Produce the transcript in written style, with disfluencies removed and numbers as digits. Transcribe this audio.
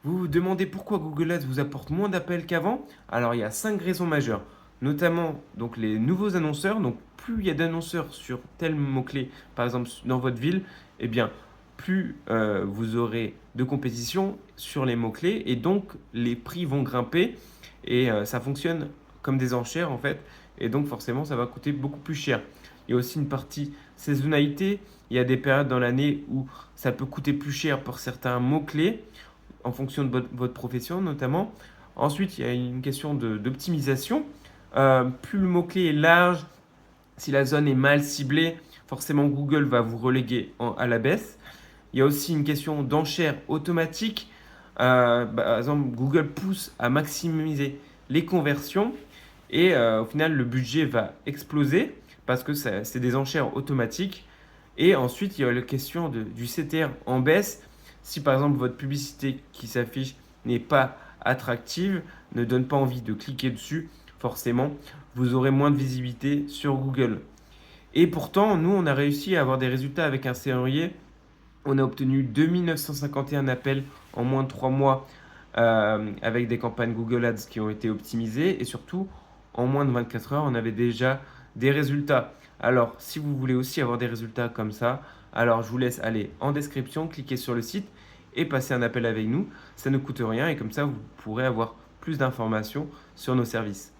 Vous vous demandez pourquoi Google Ads vous apporte moins d'appels qu'avant? Alors il y a 5 raisons majeures, notamment donc les nouveaux annonceurs. Donc plus il y a d'annonceurs sur tel mot-clé, par exemple dans votre ville, eh bien plus vous aurez de compétition sur les mots-clés et donc les prix vont grimper et ça fonctionne comme des enchères en fait et donc forcément ça va coûter beaucoup plus cher. Il y a aussi une partie saisonnalité. Il y a des périodes dans l'année où ça peut coûter plus cher pour certains mots-clés en fonction de votre profession notamment. Ensuite, il y a une question d'optimisation. Plus le mot-clé est large, si la zone est mal ciblée, forcément Google va vous reléguer à la baisse. Il y a aussi une question d'enchère automatique. Par exemple, Google pousse à maximiser les conversions et au final, le budget va exploser parce que c'est des enchères automatiques. Et ensuite, il y a la question du CTR en baisse. Si par exemple votre publicité qui s'affiche n'est pas attractive, ne donne pas envie de cliquer dessus, forcément, vous aurez moins de visibilité sur Google. Et pourtant, nous, on a réussi à avoir des résultats avec un serrurier. On a obtenu 2951 appels en moins de 3 mois avec des campagnes Google Ads qui ont été optimisées. Et surtout, en moins de 24 heures, on avait déjà des résultats. Alors, si vous voulez aussi avoir des résultats comme ça, alors je vous laisse aller en description, cliquer sur le site et passer un appel avec nous. Ça ne coûte rien et comme ça, vous pourrez avoir plus d'informations sur nos services.